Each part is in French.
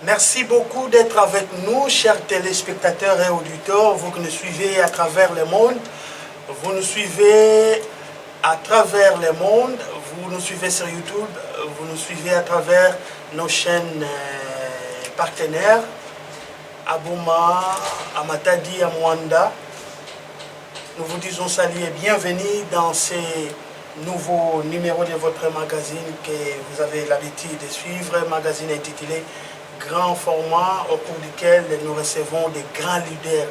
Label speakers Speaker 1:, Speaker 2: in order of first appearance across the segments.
Speaker 1: Merci beaucoup d'être avec nous, chers téléspectateurs et auditeurs, vous qui nous suivez à travers le monde. Vous nous suivez à travers le monde, vous nous suivez sur YouTube, vous nous suivez à travers nos chaînes partenaires, à Boma, à Matadi, à Mwanda. Nous vous disons salut et bienvenue dans ces nouveaux numéros de votre magazine que vous avez l'habitude de suivre, un magazine intitulé Grand Format, au cours duquel nous recevons des grands leaders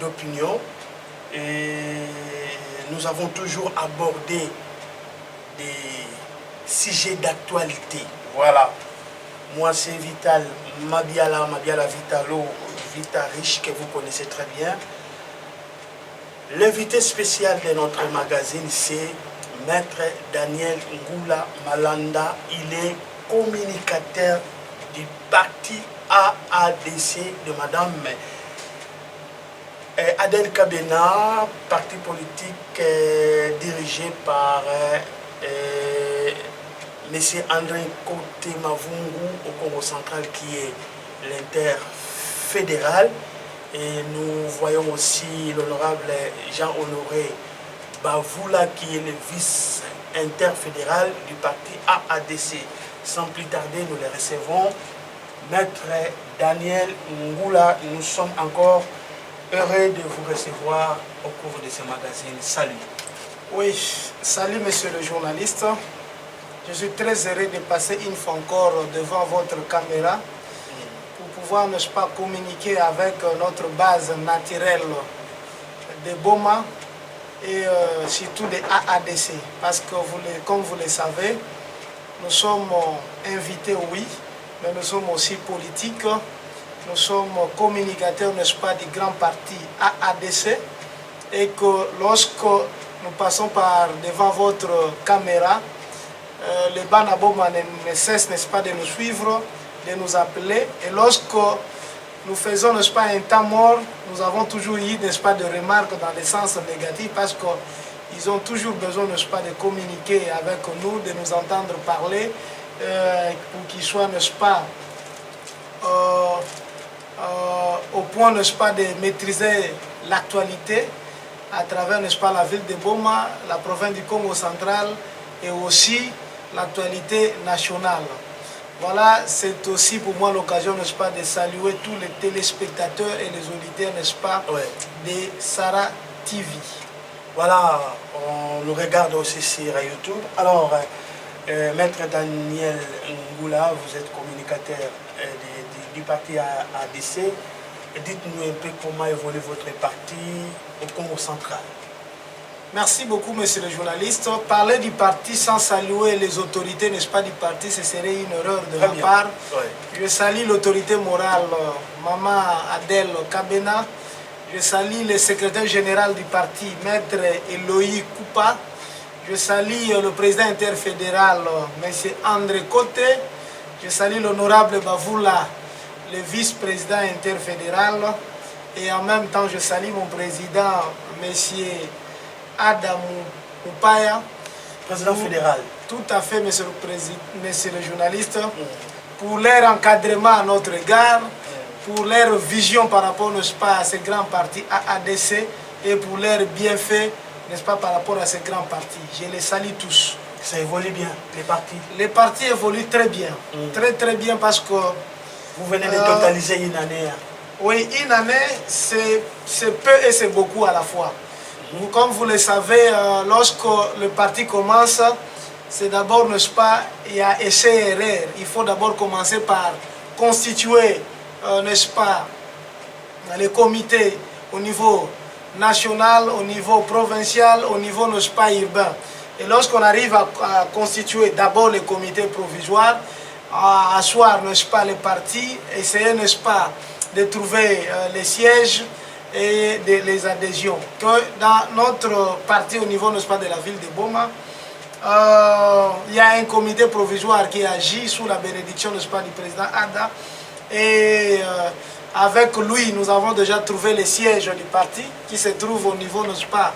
Speaker 1: d'opinion. Et nous avons toujours abordé des sujets d'actualité. Voilà. Moi, c'est Vital Mabiala Vitalo, Vita Riche, que vous connaissez très bien. L'invité spécial de notre magazine, c'est Maître Daniel Ngula Malanda. Il est communicateur du parti AADC de Madame Adel Kabena, parti politique dirigé par M. André Koté Mavungu au Congo central, qui est l'interfédéral. Et nous voyons aussi l'honorable Jean-Honoré Bavoula, qui est le vice-interfédéral du parti AADC. Sans plus tarder, nous les recevons. Maître Daniel Ngula, nous sommes encore heureux de vous recevoir au cours de ce magazine. Salut.
Speaker 2: Oui, salut monsieur le journaliste. Je suis très heureux de passer une fois encore devant votre caméra pour pouvoir, n'est-ce pas, communiquer avec notre base naturelle de Boma et surtout des AADC. Parce que, comme vous le savez, nous sommes invités, oui, mais nous sommes aussi politiques. Nous sommes communicateurs, n'est-ce pas, du grand parti AADC. Et que lorsque nous passons par devant votre caméra, les Banaboma ne cessent, n'est-ce pas, de nous suivre, de nous appeler. Et lorsque nous faisons, n'est-ce pas, un temps mort, nous avons toujours eu, n'est-ce pas, de remarques dans le sens négatif, parce qu'ils ont toujours besoin, n'est-ce pas, de communiquer avec nous, de nous entendre parler, pour qu'ils soient, n'est-ce pas, au point, n'est-ce pas, de maîtriser l'actualité à travers, n'est-ce pas, la ville de Boma, la province du Congo central et aussi l'actualité nationale. Voilà, c'est aussi pour moi l'occasion, n'est-ce pas, de saluer tous les téléspectateurs et les auditeurs, n'est-ce pas, de Sarah TV.
Speaker 1: Voilà, on nous regarde aussi sur YouTube. Alors, Maître Daniel Ngula, vous êtes communicateur du parti AADC. Dites-nous un peu comment évolue votre parti au Congo central.
Speaker 2: Merci beaucoup, monsieur le journaliste. Parler du parti sans saluer les autorités, n'est-ce pas, du parti, ce serait une erreur de ma part. Je salue l'autorité morale, Maman Adel Kabena. Je salue le secrétaire général du parti, Maître Eloï Koupa. Je salue le président interfédéral, M. André Koté. Je salue l'honorable Bavoula, le vice-président interfédéral. Et en même temps, je salue mon président, M. Adam Moupaya.
Speaker 1: Président fédéral.
Speaker 2: Tout à fait, monsieur le journaliste. Pour leur encadrement à notre égard, pour leur vision par rapport, n'est-ce pas, à ces grands partis AADC et pour leur bienfait, n'est-ce pas, par rapport à ces grands partis. Je les salue tous.
Speaker 1: Ça évolue bien, les partis? Les
Speaker 2: partis évoluent très bien. Très très bien parce que...
Speaker 1: Vous venez de totaliser une année.
Speaker 2: Oui, une année, c'est peu et c'est beaucoup à la fois. Comme vous le savez, lorsque le parti commence, c'est d'abord, n'est-ce pas, il y a essai-erreur. Il faut d'abord commencer par constituer, n'est-ce pas, les comités au niveau national, au niveau provincial, au niveau, n'est-ce pas, urbain. Et lorsqu'on arrive à constituer d'abord les comités provisoires, à asseoir, n'est-ce pas, les partis, essayer, n'est-ce pas, de trouver les sièges et les adhésions. Que dans notre parti au niveau, n'est-ce pas, de la ville de Boma, il y a un comité provisoire qui agit sous la bénédiction, n'est-ce pas, du président Ada. Et avec lui, nous avons déjà trouvé les sièges du parti qui se trouvent au niveau, n'est-ce pas,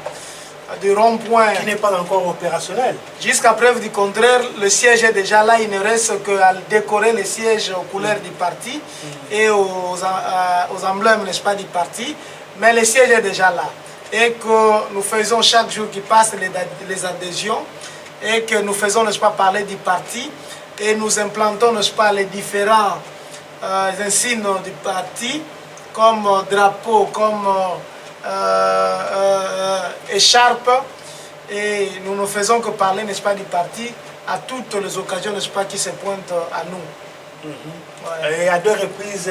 Speaker 2: du rond-point.
Speaker 1: Qui n'est pas encore opérationnel.
Speaker 2: Jusqu'à preuve du contraire, le siège est déjà là. Il ne reste qu'à décorer le siège aux couleurs du parti et aux emblèmes, n'est-ce pas, du parti. Mais le siège est déjà là. Et que nous faisons chaque jour qui passe les adhésions et que nous faisons, n'est-ce pas, parler du parti et nous implantons, n'est-ce pas, les différents insignes du parti comme drapeau, comme écharpe, et nous ne faisons que parler, n'est-ce pas, du parti à toutes les occasions, n'est-ce pas, qui se pointent à nous.
Speaker 1: Et à 2 reprises,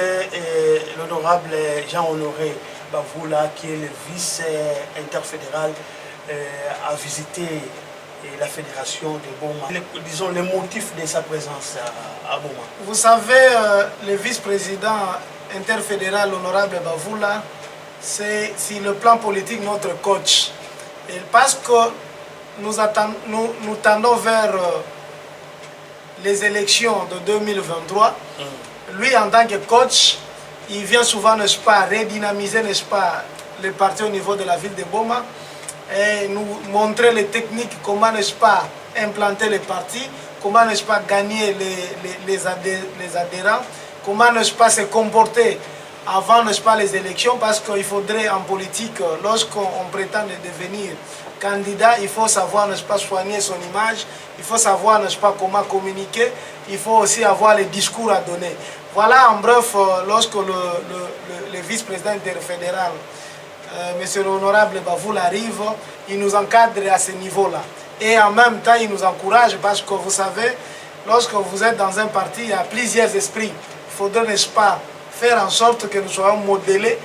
Speaker 1: l'honorable Jean-Honoré Bavoula, qui est le vice-interfédéral, a visité la fédération de Boma. Disons les motifs de sa présence à Boma.
Speaker 2: Vous savez, le vice-président interfédéral, l'honorable Bavoula, c'est sur le plan politique notre coach. Et parce que nous tendons vers les élections de 2023, lui en tant que coach, il vient souvent, n'est-ce pas, redynamiser, n'est-ce pas, le parti au niveau de la ville de Boma et nous montrer les techniques, comment, n'est-ce pas, implanter le parti, comment, n'est-ce pas, gagner les adhérents, comment, n'est-ce pas, se comporter avant, n'est-ce pas, les élections, parce qu'il faudrait en politique, lorsqu'on prétend devenir candidat, il faut savoir, n'est-ce pas, soigner son image, il faut savoir, n'est-ce pas, comment communiquer, il faut aussi avoir les discours à donner. Voilà en bref, lorsque le vice-président interfédéral, monsieur l'honorable Bavoula arrive, il nous encadre à ce niveau-là. Et en même temps, il nous encourage parce que vous savez, lorsque vous êtes dans un parti, il y a plusieurs esprits. Il faudrait, n'est-ce pas, faire en sorte que nous soyons modélés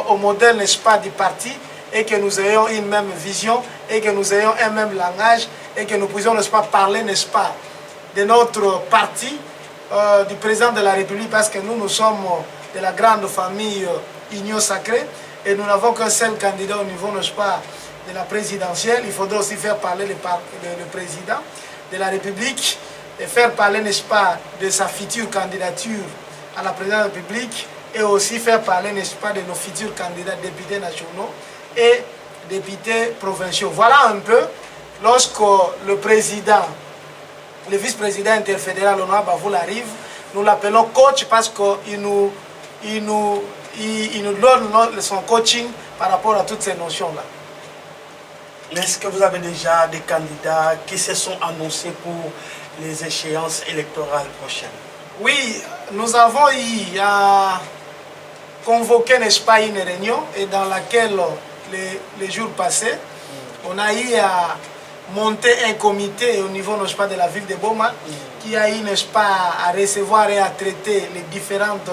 Speaker 2: au modèle, n'est-ce pas, du parti et que nous ayons une même vision et que nous ayons un même langage et que nous puissions, n'est-ce pas, parler, n'est-ce pas, de notre parti, du président de la République, parce que nous sommes de la grande famille Union Sacrée et nous n'avons qu'un seul candidat au niveau, n'est-ce pas, de la présidentielle. Il faudra aussi faire parler le président de la République et faire parler, n'est-ce pas, de sa future candidature à la présidence de la République et aussi faire parler, n'est-ce pas, de nos futurs candidats députés nationaux et députés provinciaux. Voilà un peu, lorsque le président, le vice-président interfédéral, l'honorable Bavoula, arrive, nous l'appelons coach parce qu'il nous donne son coaching par rapport à toutes ces notions-là.
Speaker 1: Est-ce que vous avez déjà des candidats qui se sont annoncés pour les échéances électorales prochaines?
Speaker 2: Oui, nous avons eu à convoquer, n'est-ce pas, une réunion et dans laquelle les jours passés, on a eu à monter un comité au niveau, n'est-ce pas, de la ville de Boma qui a eu, n'est-ce pas, à recevoir et à traiter les différentes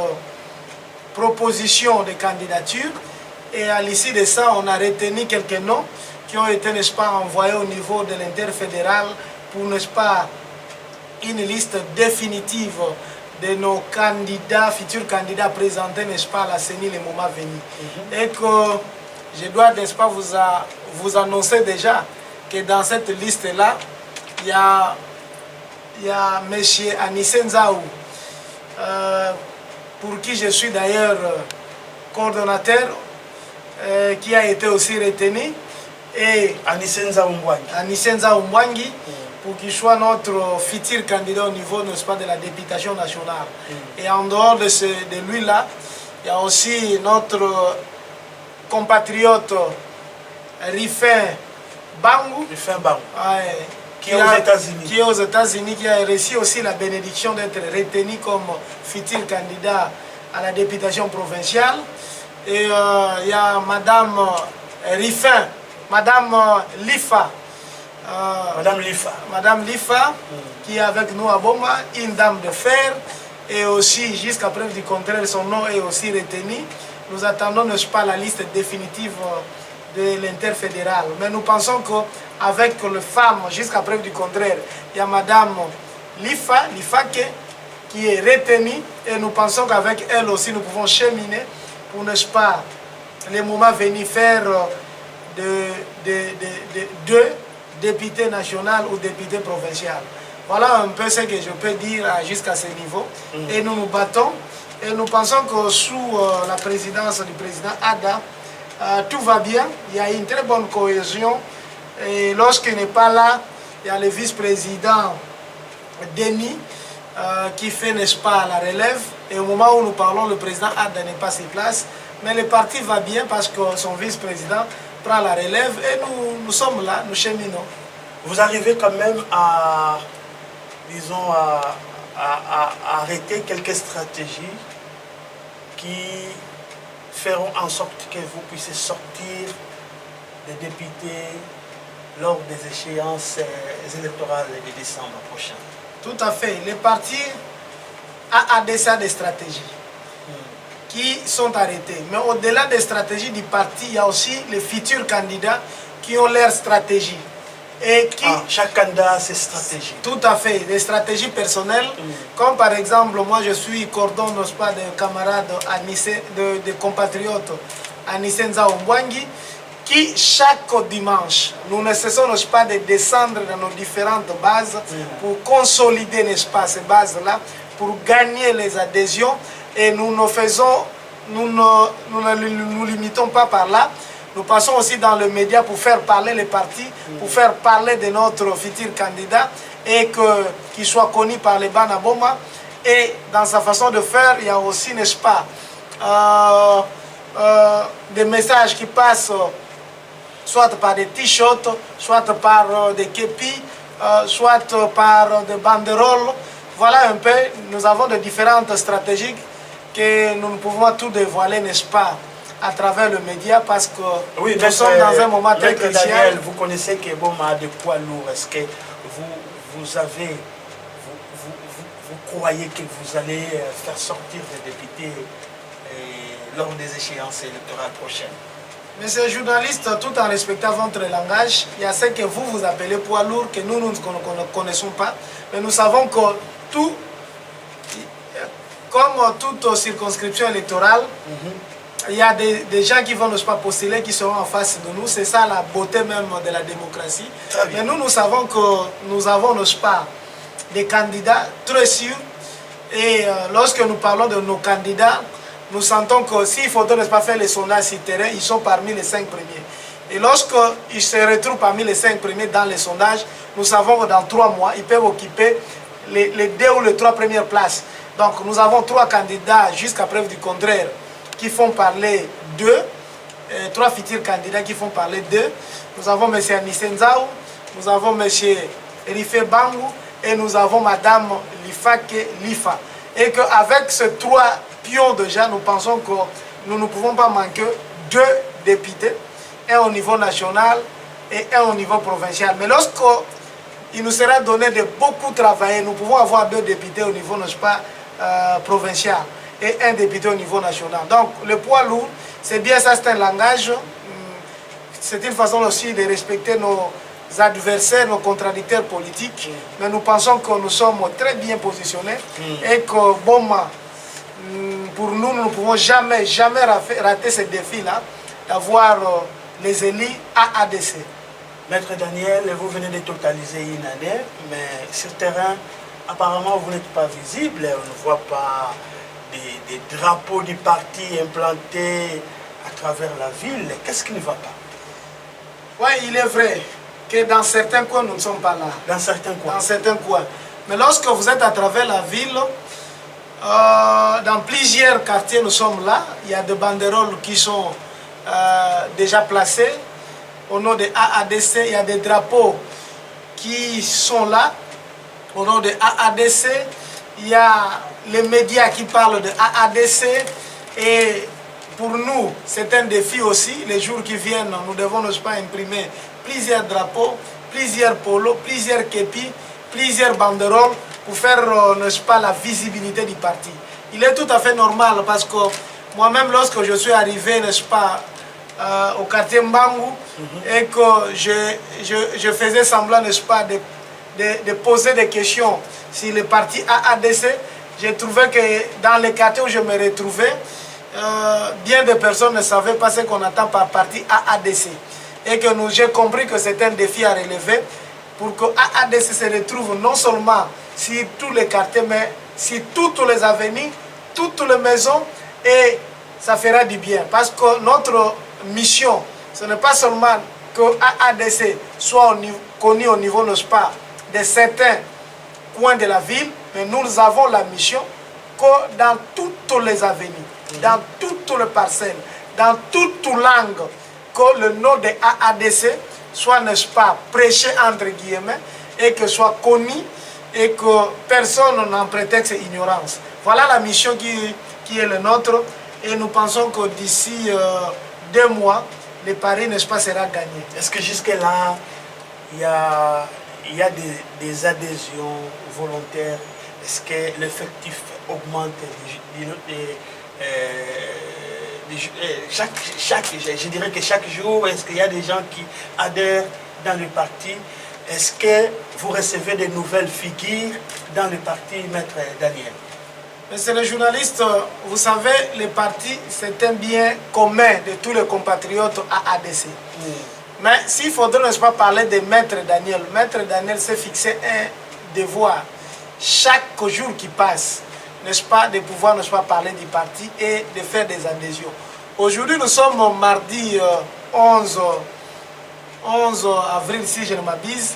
Speaker 2: propositions de candidature. Et à l'issue de ça, on a retenu quelques noms qui ont été, n'est-ce pas, envoyés au niveau de l'interfédéral pour, n'est-ce pas, une liste définitive de nos candidats, futurs candidats présentés, n'est-ce pas, à la CENI le moment venu. Et que je dois, n'est-ce pas, vous annoncer déjà que dans cette liste-là, il y a M. Anissé Nzaou, pour qui je suis d'ailleurs coordonnateur, qui a été aussi retenu, et
Speaker 1: Anissé Nzaou
Speaker 2: Mbwangi, pour qu'il soit notre futur candidat au niveau, n'est-ce pas, de la députation nationale. Et en dehors de lui-là, il y a aussi notre compatriote Rifin Bangu, qui est aux États-Unis, qui a reçu aussi la bénédiction d'être retenu comme futur candidat à la députation provinciale. Et il y a Madame Rifin, Madame Lifa. Madame Lifa, qui est avec nous à Boma, une dame de fer, et aussi, jusqu'à preuve du contraire, son nom est aussi retenu. Nous attendons, n'est-ce pas, la liste définitive de l'interfédéral. Mais nous pensons qu'avec les femmes, jusqu'à preuve du contraire, il y a Madame Lifake, qui est retenue, et nous pensons qu'avec elle aussi, nous pouvons cheminer pour, n'est-ce pas, les moments venir faire deux députés nationaux ou députés provinciaux. Voilà un peu ce que je peux dire jusqu'à ce niveau. Et nous nous battons, et nous pensons que sous la présidence du président Ada, tout va bien, il y a une très bonne cohésion. Et lorsqu'il n'est pas là, il y a le vice-président Denis qui fait, n'est-ce pas, la relève. Et au moment où nous parlons, le président Ada n'est pas sur place. Mais le parti va bien parce que son vice-président prend la relève et nous sommes là, nous cheminons.
Speaker 1: Vous arrivez quand même à, disons, à arrêter quelques stratégies qui feront en sorte que vous puissiez sortir des députés lors des échéances électorales de décembre prochain.
Speaker 2: Tout à fait. Le parti a des stratégies qui sont arrêtées. Mais au-delà des stratégies du parti, il y a aussi les futurs candidats qui ont leur stratégie. Et qui,
Speaker 1: chaque candidat a ses stratégies.
Speaker 2: Tout à fait, des stratégies personnelles. Comme par exemple, moi je suis cordon, n'est-ce pas, de camarades, de compatriotes à Nisenza Ombwangi, qui chaque dimanche, nous ne cessons, n'est-ce pas, de descendre dans nos différentes bases pour consolider, n'est-ce pas, ces bases-là, pour gagner les adhésions. Et nous ne faisons, nous ne limitons pas par là. Nous passons aussi dans le média pour faire parler les partis, pour faire parler de notre futur candidat et qu'il soit connu par les Banaboma. Et dans sa façon de faire, il y a aussi, n'est-ce pas, des messages qui passent soit par des t-shirts, soit par des képis, soit par des banderoles. Voilà un peu, nous avons de différentes stratégies que nous ne pouvons tout dévoiler, n'est-ce pas, à travers le média parce que nous sommes dans un moment très crucial.
Speaker 1: Daniel, vous connaissez que Boma a des poids lourds. Est-ce que vous croyez que vous allez faire sortir des députés lors des échéances électorales prochaines?
Speaker 2: Monsieur le journaliste, tout en respectant votre langage, il y a ce que vous appelez poids lourd que nous ne connaissons pas. Mais nous savons que tout, comme toute circonscription électorale, il y a des gens qui vont ne pas postuler, qui seront en face de nous. C'est ça la beauté même de la démocratie. Mais nous savons que nous avons, n'est-ce pas, des candidats très sûrs. Et lorsque nous parlons de nos candidats, nous sentons que s'il faudrait, n'est-ce pas, faire les sondages sur terrain, ils sont parmi les 5 premiers. Et lorsqu'ils se retrouvent parmi les 5 premiers dans les sondages, nous savons que dans 3 mois, ils peuvent occuper les 2 ou les 3 premières places. Donc nous avons 3 candidats, jusqu'à preuve du contraire, qui font parler d'eux, 3 futurs candidats qui font parler d'eux. Nous avons M. Anisenzao, nous avons M. Rife Bangu et nous avons Mme Lifake Lifa. Et qu'avec ces 3 pions déjà, nous pensons que nous ne pouvons pas manquer 2 députés, un au niveau national et un au niveau provincial. Mais lorsqu'il nous sera donné de beaucoup travailler, nous pouvons avoir 2 députés au niveau, n'est-ce pas, provincial et un député au niveau national. Donc le poids lourd, c'est bien ça, c'est un langage, c'est une façon aussi de respecter nos adversaires, nos contradicteurs politiques, mais nous pensons que nous sommes très bien positionnés et que bon, pour nous, nous ne pouvons jamais rater ce défi-là, d'avoir les élus à ADC.
Speaker 1: Maître Daniel, vous venez de totaliser une année, mais sur terrain, apparemment vous n'êtes pas visible, on ne voit pas des drapeaux du parti implantés à travers la ville. Qu'est-ce qui ne va pas?
Speaker 2: Oui, il est vrai que dans certains coins, nous ne sommes pas là.
Speaker 1: Dans certains coins.
Speaker 2: Dans certains coins. Mais lorsque vous êtes à travers la ville, dans plusieurs quartiers, nous sommes là. Il y a des banderoles qui sont déjà placées au nom de AADC. Il y a des drapeaux qui sont là au nom de AADC. Il y a les médias qui parlent de AADC. Et pour nous, c'est un défi aussi. Les jours qui viennent, nous devons, n'est-ce pas, imprimer plusieurs drapeaux, plusieurs polos, plusieurs képis, plusieurs banderoles pour faire, n'est-ce pas, la visibilité du parti. Il est tout à fait normal parce que moi-même, lorsque je suis arrivé, n'est-ce pas, au quartier Mbangu, et que je faisais semblant, n'est-ce pas, de poser des questions sur le parti AADC, j'ai trouvé que dans les quartiers où je me retrouvais, bien de personnes ne savaient pas ce qu'on attend par parti AADC. Et que j'ai compris que c'est un défi à relever pour que AADC se retrouve non seulement sur tous les quartiers, mais sur toutes les avenues, toutes les maisons, et ça fera du bien. Parce que notre mission, ce n'est pas seulement que AADC soit connu au niveau, n'est-ce pas, de certains coins de la ville, mais nous avons la mission que dans toutes les avenues, dans toutes les parcelles, dans toute langue, que le nom de AADC soit, n'est-ce pas, prêché entre guillemets et que soit connu et que personne n'en prétexte ignorance. Voilà la mission qui est le nôtre et nous pensons que d'ici 2 mois, le pari, n'est-ce pas, sera gagné.
Speaker 1: Est-ce que jusque-là, il y a des adhésions volontaires? Est-ce que l'effectif augmente je dirais que chaque jour? Est-ce qu'il y a des gens qui adhèrent dans le parti? Est-ce que vous recevez de nouvelles figures dans le parti, Maître Daniel?
Speaker 2: Monsieur le journaliste, vous savez, le parti, c'est un bien commun de tous les compatriotes à ADC. Mais s'il faudrait, n'est-ce pas, parler de Maître Daniel s'est fixé un devoir chaque jour qui passe, n'est-ce pas, de pouvoir, n'est-ce pas, parler du parti et de faire des adhésions. Aujourd'hui, nous sommes mardi 11 avril, si je ne m'abuse.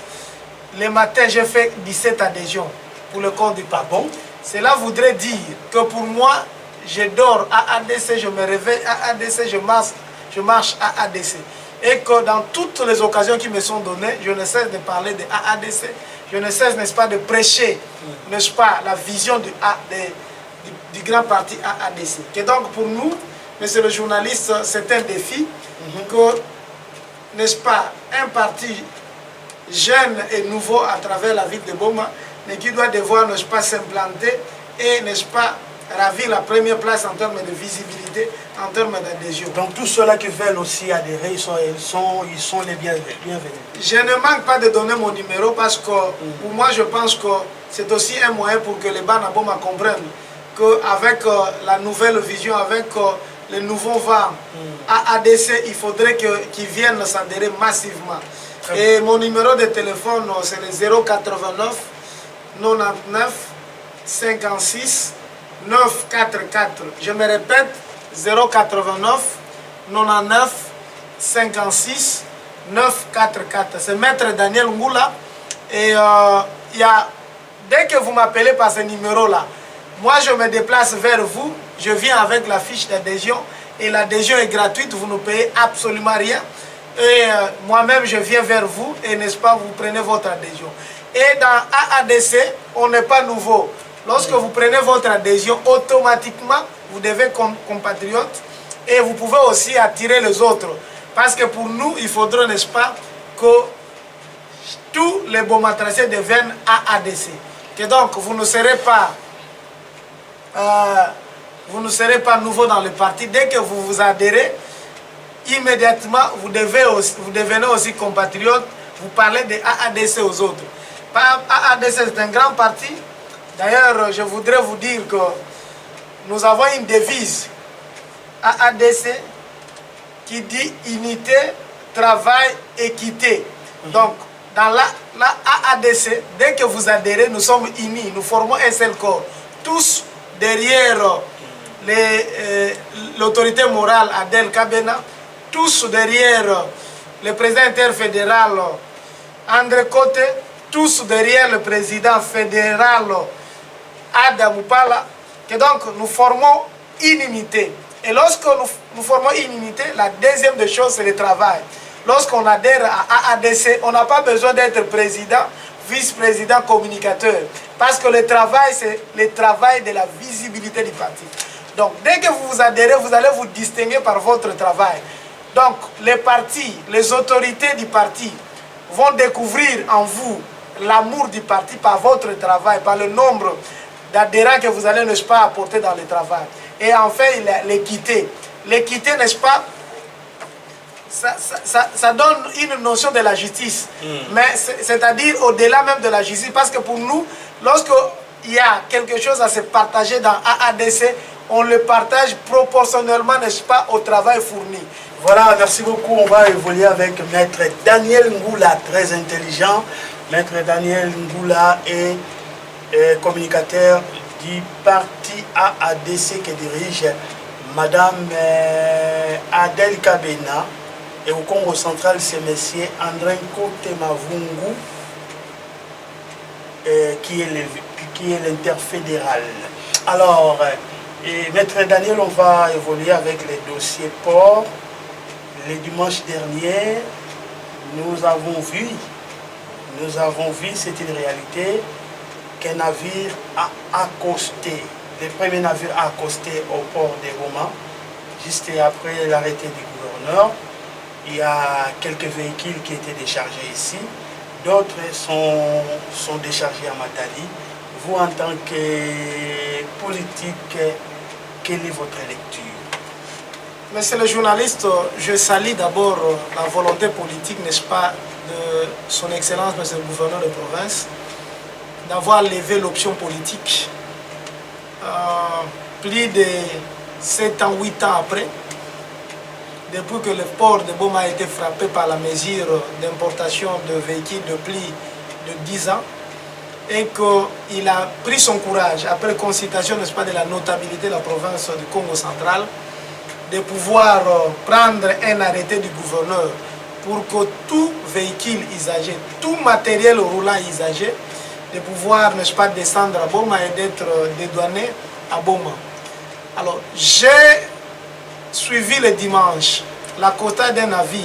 Speaker 2: Le matin, j'ai fait 17 adhésions pour le compte du parti.
Speaker 1: Bon.
Speaker 2: Cela voudrait dire que pour moi, je dors à ADC, je me réveille à ADC, je marche à ADC. Et que dans toutes les occasions qui me sont données, je ne cesse de parler de AADC, je ne cesse, n'est-ce pas, de prêcher, n'est-ce pas, la vision du grand parti AADC. Et donc pour nous, monsieur le journaliste, c'est un défi que, n'est-ce pas, un parti jeune et nouveau à travers la ville de Boma, mais qui doit devoir, n'est-ce pas, s'implanter et, n'est-ce pas, ravir la première place en termes de visibilité, en termes d'adhésion.
Speaker 1: Donc tous ceux-là qui veulent aussi adhérer, ils sont les bienvenus.
Speaker 2: Je ne manque pas de donner mon numéro parce que pour moi je pense que c'est aussi un moyen pour que les Banaboma comprennent qu'avec la nouvelle vision, avec le nouveau vent à ADC, il faudrait qu'ils viennent s'adhérer massivement. Et mon numéro de téléphone, c'est le 089 99 56 944. Je me répète, 089 99 56 944. C'est Maître Daniel Ngoula. Et dès que vous m'appelez par ce numéro-là, moi je me déplace vers vous, je viens avec la fiche d'adhésion et l'adhésion est gratuite, vous ne payez absolument rien. Et moi-même je viens vers vous et, n'est-ce pas, vous prenez votre adhésion. Et dans AADC, on n'est pas nouveau. Lorsque vous prenez votre adhésion, automatiquement, vous devenez compatriote et vous pouvez aussi attirer les autres. Parce que pour nous, il faudrait, n'est-ce pas, que tous les Bomatracés deviennent AADC. Que donc, vous ne serez pas nouveau dans le parti. Dès que vous vous adhérez, immédiatement, vous devenez aussi compatriote. Vous parlez de AADC aux autres. AADC, c'est un grand parti. D'ailleurs, je voudrais vous dire que nous avons une devise AADC qui dit unité, travail, équité. Donc, dans la AADC, dès que vous adhérez, nous sommes unis, nous formons un seul corps. Tous derrière l'autorité morale Adel Kabena, tous derrière le président interfédéral André Kote, tous derrière le président fédéral Adam Upala, que donc nous formons une unité. Et lorsque nous formons une unité, la deuxième des choses, c'est le travail. Lorsqu'on adhère à AADC, on n'a pas besoin d'être président, vice-président, communicateur. Parce que le travail, c'est le travail de la visibilité du parti. Donc, dès que vous vous adhérez, vous allez vous distinguer par votre travail. Donc, les partis, les autorités du parti vont découvrir en vous l'amour du parti par votre travail, par le nombre d'adhérents que vous allez, n'est-ce pas, apporter dans le travail. Et enfin, l'équité. L'équité, n'est-ce pas, ça donne une notion de la justice. Mais c'est-à-dire au-delà même de la justice. Parce que pour nous, lorsqu'il y a quelque chose à se partager dans AADC, on le partage proportionnellement, n'est-ce pas, au travail fourni.
Speaker 1: Voilà, merci beaucoup. On va évoluer avec Maître Daniel Ngoula, très intelligent. Maître Daniel Ngoula est communicateur du parti AADC que dirige Madame Adèle Kabena. Et au Congo central, c'est M. André Kotemavungu, qui est l'interfédéral. Alors, Maître Daniel, on va évoluer avec les dossiers port. Le dimanche dernier, nous avons vu, c'est une réalité, qu'un navire a accosté, le premier navire a accosté au port de Goma, juste après l'arrêté du gouverneur. Il y a quelques véhicules qui étaient déchargés ici, d'autres sont déchargés à Matadi. Vous, en tant que politique, quelle est votre lecture?
Speaker 2: Monsieur le journaliste, je salue d'abord la volonté politique, n'est-ce pas, de son Excellence, Monsieur le gouverneur de province, d'avoir levé l'option politique. Plus de 7 ans, 8 ans après, depuis que le port de Boma a été frappé par la mesure d'importation de véhicules de plus de 10 ans, et qu'il a pris son courage, après consultation, n'est-ce pas, de la notabilité de la province du Congo central, de pouvoir prendre un arrêté du gouverneur pour que tout véhicule usagé, tout matériel roulant usagé, de pouvoir, n'est-ce pas, descendre à Boma et d'être dédouané à Boma. Alors, j'ai suivi le dimanche la quota d'un navire.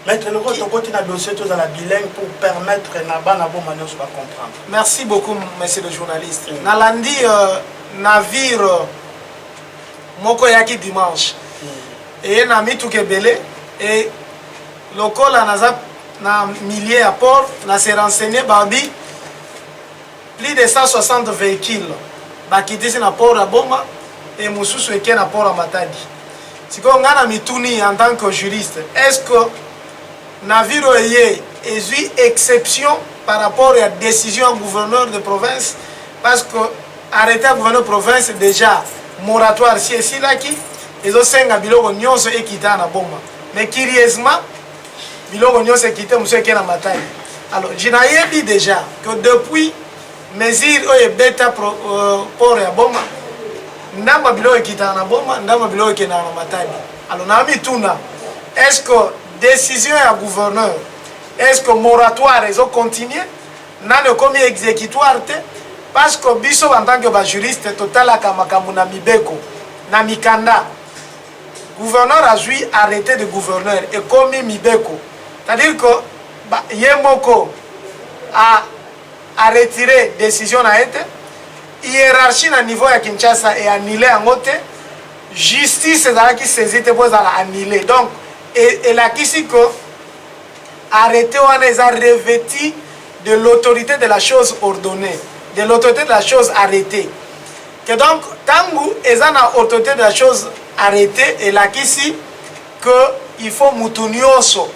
Speaker 1: Maître le côté na dossier tous à la bilingue pour permettre Naba Nabo Manos de comprendre.
Speaker 2: Merci beaucoup, monsieur le journaliste. Nalandi navire moko yaki dimanche. Et na mitu kebele et local na milliers à port na se renseigné babi plus de 160 véhicules bakitisi na port à Boma et mususu eke na port à Matadi. Si on a mituni en tant que juriste, est-ce que navire est une exception par rapport à la décision du gouverneur de province? Parce que arrêter le gouverneur de province déjà moratoire si et si là qui ils ont 5 biloko nyonso équité na Boma. Mais curieusement biloko nyonso équité monsieur qui na Matadi. Alors je n'ai dit déjà que depuis mesure oye beta port à Boma ndamba biloko équité na Boma, ndamba biloko qui na Matadi. Alors na mituna est-ce que décision du gouverneur, est-ce que moratoire ils ont continué? N'a le commis exécutoire? Parce que biso en tant que juriste total à Kamakamu na Mibeko, na Mikanda, gouverneur a joué arrêté de gouverneur et commis Mibeko. C'est-à-dire que Yemoko a retiré décision à été, hiérarchie à niveau à Kinshasa est annulée en côté, justice est qui saisit pour annuler. Donc, et la ici que arrêté on les a revêtis de l'autorité de la chose ordonnée, de l'autorité de la chose arrêtée. Que donc tangu ils ont l'autorité de la chose arrêtée et la ici que il faut mutunioso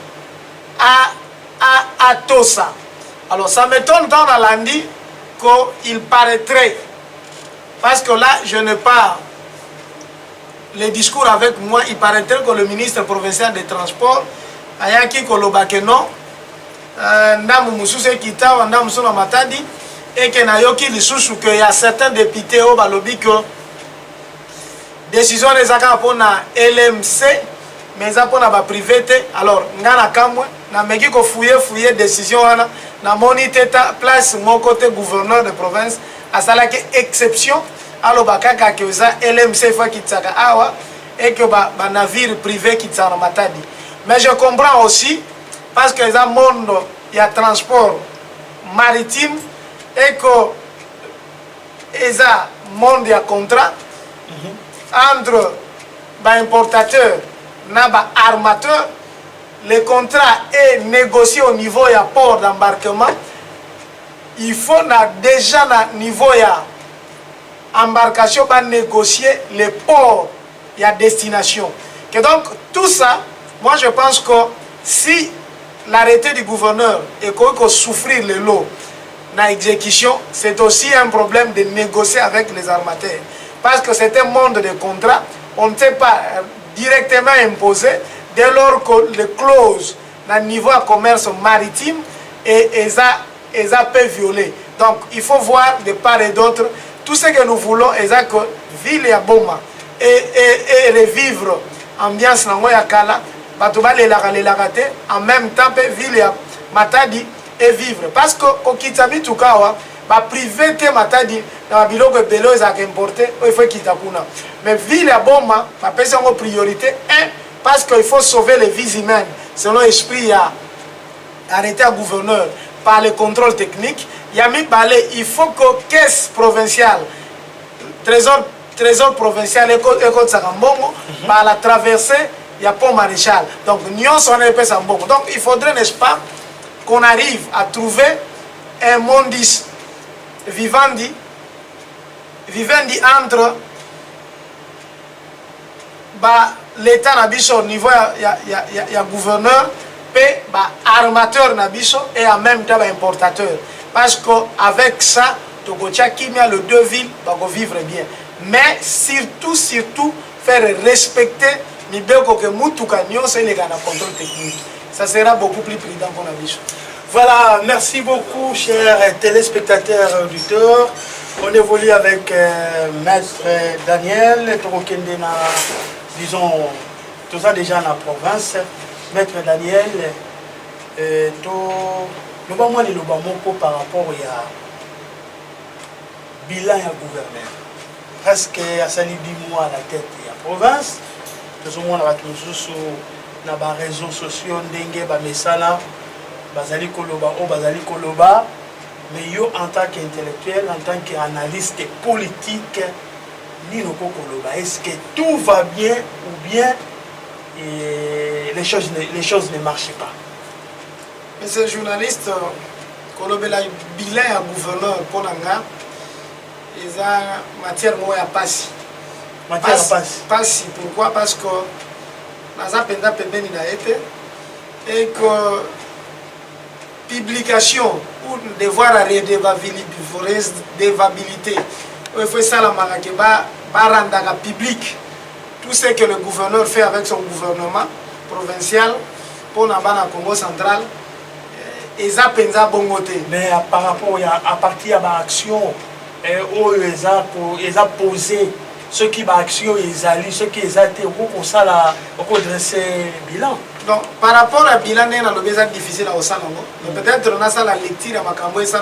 Speaker 2: à Tosa. Alors ça m'étonne dans la lundi qu'il paraîtrait, parce que là je n'ai pas le discours avec moi, il paraîtrait que le ministre provincial des Transports ayaki kolobake non ndamu mususu kita wa ndamu sona Matadi et que na yoki lisusu que il y a certains députés au balobi que décision les aka pona LMC mais ça pona ba privé. Alors ngana kamwe na meki ko fouiller décision wana na moni teta place mon côté gouverneur de province à sala que exception. Alors bakaka que ça LMC fa kitsaka awa et que ba navire privé kitsana Matadi. Mais je comprends aussi parce que dans le monde il y a transport maritime et que il y a monde il y a contrat entre importateur et armateur. Le contrat est négocié au niveau du port d'embarquement. Il faut déjà au niveau de l'embarcation négocier le port et la destination. Et donc tout ça, moi je pense que si l'arrêté du gouverneur est qu'on souffrir le lot dans l'exécution, c'est aussi un problème de négocier avec les armateurs. Parce que c'est un monde de contrat, on ne sait pas directement imposer dès lors que les clauses dans le niveau de commerce maritime et ça peut violer. Donc il faut voir de part et d'autre tout ce que nous voulons, c'est que ville et Boma, et revivre ambiance nango ya kala bato balelaka te en même temps mpe ville ya Matadi et vivre parce que okita mituka awa baprive te Matadi na babiloko ebele oyo ezalaka importe oyo il faut ekita kuna mais ville ya Boma bapesi yango priorité parce qu'il faut sauver les vies humaines selon l'esprit ya arrêté à gouverneur par le contrôle technique. Yami Balé, il faut que caisse provinciale, trésor provincial et Côte Sarambongo, par la traversée, il y a pont maréchal. Donc, Nyon son épée Sambongo. Donc, il faudrait, n'est-ce pas, qu'on arrive à trouver un mondis vivendi entre l'État Nabiso au niveau il y a gouverneur, et armateur Nabiso et en même temps importateur. Parce qu'avec ça, les deux villes vont vivre bien. Mais surtout, faire respecter les contrôle technique. Ça sera beaucoup plus prudent qu'on a vu.
Speaker 1: Voilà, merci beaucoup, chers téléspectateurs et auditeurs. On évolue avec Maître Daniel, disons, tout ça déjà dans la province. Maître Daniel, nous avons les lobamoko par rapport à bilan à gouverneur. Presque à sali 10 mois à la tête de la province. Nous avons sur les réseaux sociaux, ndenge ba mesala, bazali koloba, mais yo en tant qu'intellectuel, en tant qu'analyste politique, ni no koloba. Est-ce que tout va bien ou bien les choses ne marchent pas?
Speaker 2: Monsieur le journaliste, quand on a le bilan à gouverneur pour l'anga, il y a matière à passer.
Speaker 1: Matière à passer.
Speaker 2: Passer. Pourquoi? Parce que nous avons été et que publication ou devoir à redevabilité, il faut ça la marakéba, rendre public tout ce que le gouverneur fait avec son gouvernement provincial pour la Congo central. Et ça pensa bon côté.
Speaker 1: Mais par rapport à partir de l'action, ils ont posé ce qui va action, ils allaient, ce qui ont été pour ça là, pour dresser bilan.
Speaker 2: Donc par rapport à bilan, il y a des choses difficiles à faire. Peut-être on a ça la lecture à Makambo et ça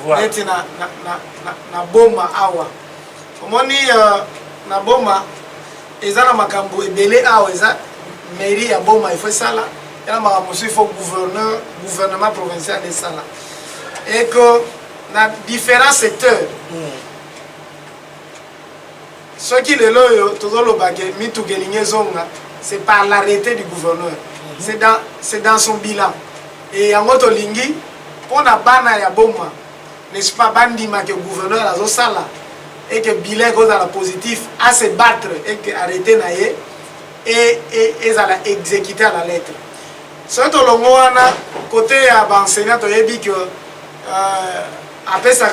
Speaker 2: na Boma awa. Comment ni na Boma, ils ont Makambo et belé awa, ils ont mairie à Boma, il faut ça là. Il faut gouvernement provincial de ça. Et que dans différents secteurs, ce qui est là, c'est par l'arrêté du gouverneur. C'est dans son bilan. Et en autre ligne, pour la bana ya boma, n'est-ce pas, bandima que le gouverneur a ça et que le bilan est dans la positif, à se battre et que arrêter naïe et à exécuter à la lettre. Ce que l'on a côté enseignant, il que après ça,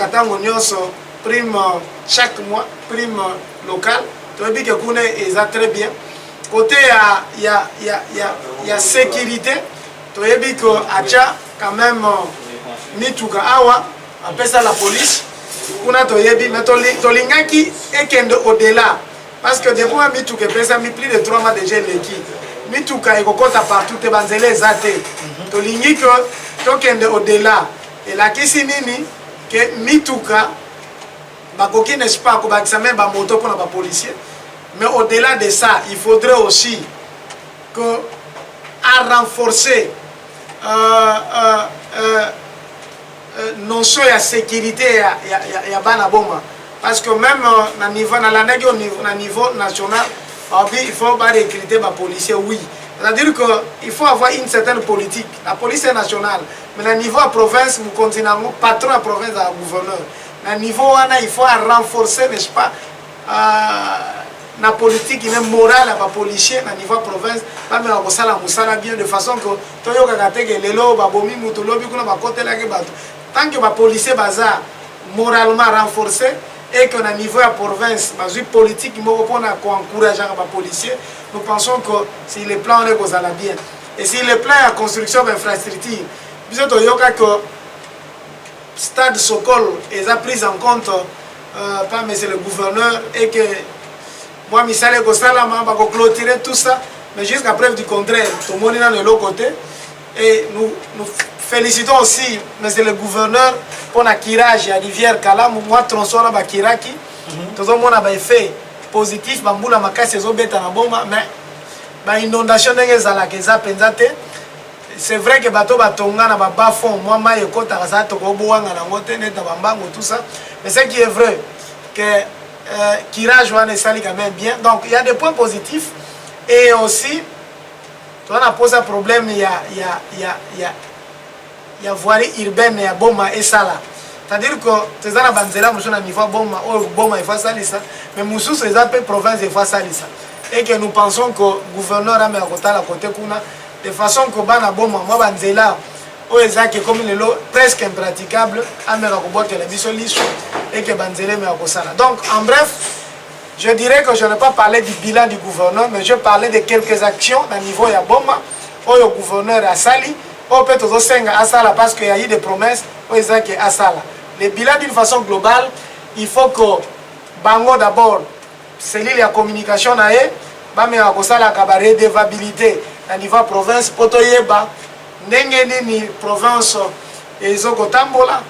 Speaker 2: prime chaque mois, prime locale, il que est très bien. Côté il y a sécurité, il que quand même mituka awa, après ça la police, mais tolingaki est au-delà. Parce que depuis que mituka a plus de 3 mois déjà l'équipe. Mituka ekokota partout te banzele ezate tolingi que tokende au-delà et la kisi nini que mituka bakoki n'est-ce pas ko bakisa même ba moto pour ba policier mais au-delà de ça il faudrait aussi que à renforcer notion ya sécurité ya bana boma parce que même na niveau na la niveau national il faut pas recruter les policiers, oui. C'est-à-dire qu'il faut avoir une certaine politique. La police est nationale. Mais au niveau de la province, nous continuons, patron de la province à gouverneur. Au niveau il faut renforcer, n'est-ce pas, la politique qui est morale à la policier, au niveau de la province, pas même à bien de façon que tant que les policiers sont moralement renforcés, et qu'au niveau de la province, la politique qui encourage les policiers, nous pensons que si les plans sont bien. Et si les plans de construction d'infrastructures, nous avons que le stade Sokol est pris en compte par le gouverneur et que moi misale ko salama ba ko clôturer tout ça mais jusqu'à preuve du contraire tout le monde est de l'autre côté et nous félicitons aussi monsieur le gouverneur pour la kirage à rivière Kalamu moi tronçon là ba kiraki tout le monde a ba effet positif bambula makasi zo beta na bomba mais ba inondation ndenge za keza penzate c'est vrai que bateau batonga na ba fond moi mai ekota ka sa to ko boanga na ngote neta bambango tout ça mais ce qui est vrai que kirage wana sali quand même bien donc il y a des points positifs et aussi on a posé un problème il y a voirie urbaine ya boma et sala c'est-à-dire que ces ana banzela muso na niveau boma ou boma il faut salisa mais musu ces appels province il faut salisa et que nous pensons que gouverneur a mis à côté la côté kuna de façon que bana boma moi banzela o ezaki comme le lot presque impraticable a mis à côté la biso liso et que banzela mais à kosala donc en bref je dirais que je n'ai pas parlé du bilan du gouverneur mais je parlais de quelques actions à niveau ya boma au gouverneur a sali au peut aux senga à sala parce qu'il y a eu des promesses au ezaki à sala le bilan d'une façon globale il faut que bango d'abord cellule la communication na e ba me akosala ka ba redevabilité na niveau province poto yeba ndenge nini province ezoko tambola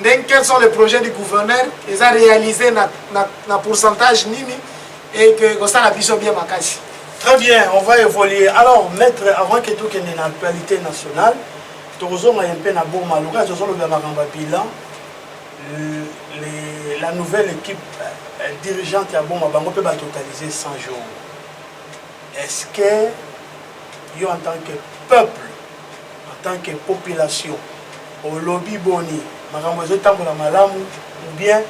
Speaker 2: ndenge quels sont les projets du gouverneur ils ont réalisé na pourcentage nini et que kosala biso bien makasi.
Speaker 1: Très bien, on va évoluer. Alors, maître, avant que tout ait une actualité nationale, tu as un peu na boma loka, tu as le bilan, la nouvelle équipe dirigeante à Boma Bango peut totaliser 100 jours. Est-ce que, yo, en tant que peuple, en tant que population, au lobby boni, ou bien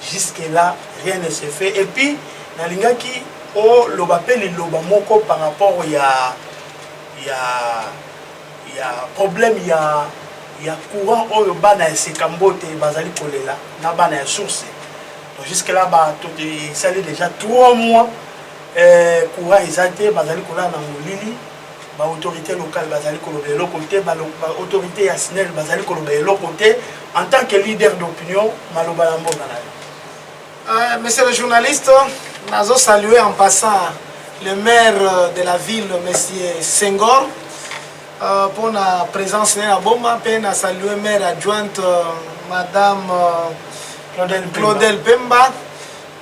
Speaker 1: jusque-là, rien ne s'est fait. Et puis, dans l'ingaki, oh, le bapel loba moko par rapport il y a problème il y a courant au bana et sekambote bazali kolela na bana et source donc jusque là ba tout ça déjà 3 mois courant exalté bazali kolela na molili ba autorité locale bazali koloba l'autre côté ba autorité ya SNEL bazali koloba l'autre côté en tant que leader d'opinion maloba lambo bana.
Speaker 2: Monsieur le journaliste, nous saluer en passant le maire de la ville, monsieur Senghor, pour la présence de la Boma, puis nous saluer la maire adjointe, madame Claudel Pemba,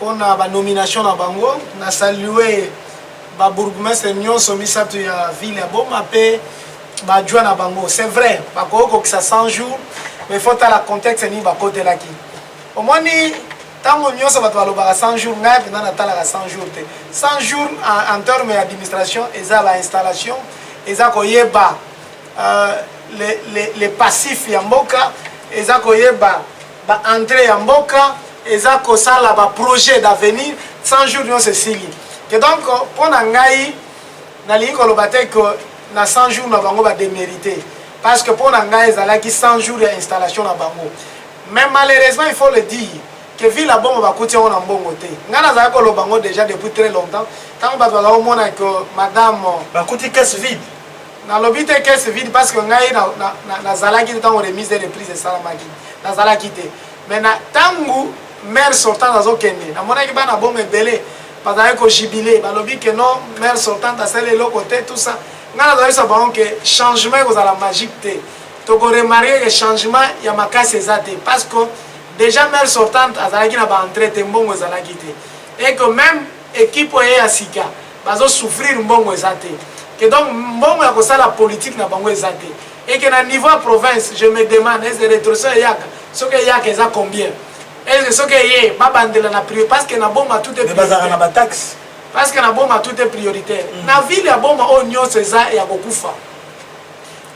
Speaker 2: pour la nomination de Bango. Nous saluer le bourgmestre Nyonso Misatu de la ville de Boma, puis l'adjoint de Bango. C'est vrai, que ça 100 jours, mais il faut que le contexte soit là côté là. Au moins, tant que nous avons 100 jours, nous avons 100 jours. 100 jours en termes d'administration, ils ont l'installation, ils ont les passifs Yamboka, ils ont l'entrée Yamboka, ils ont le projet d'avenir. 100 jours, c'est signé. Et donc, pour nous, nous avons 100 jours, nous avons démérité. Parce que pour nous, nous avons 100 jours d'installation. Mais malheureusement, il faut le dire. Que ville la bombe va coûter en bon côté. Ngana za ko lo bango déjà depuis très longtemps. Tant ba ba o mona que madame
Speaker 1: va coûter caisse vide.
Speaker 2: Na lobité caisse vide parce que ngai na zalaki tant remise de reprise de salamaki. Na zalaki te. Mais na tangu maire sortant dans okende. Na mona ki ba na bombe belé. Ba za ko jubilé. Ba lobi que non maire sortant à celle l'autre côté tout ça. Ngana za ça bango que changement ko za la magique te. To ko remarquer que changement ya makasi ezate parce que déjà maire sortante azalaki na ba entrée mbongo ezalaki te et que même équipe oye ya sika bazo souffrir mbongo ezate que donc mbongo ya kosala politique na bango ezate et que na niveau province je me demande est-ce que rétrocession yaka ce que yaka eza combien est-ce que ce que yé ba bandela na priorité parce que na bomba tout est
Speaker 1: bazara na ba taxe
Speaker 2: parce que na bomba tout est prioritaire na ville ya bomba o nyonso eza ya kokufa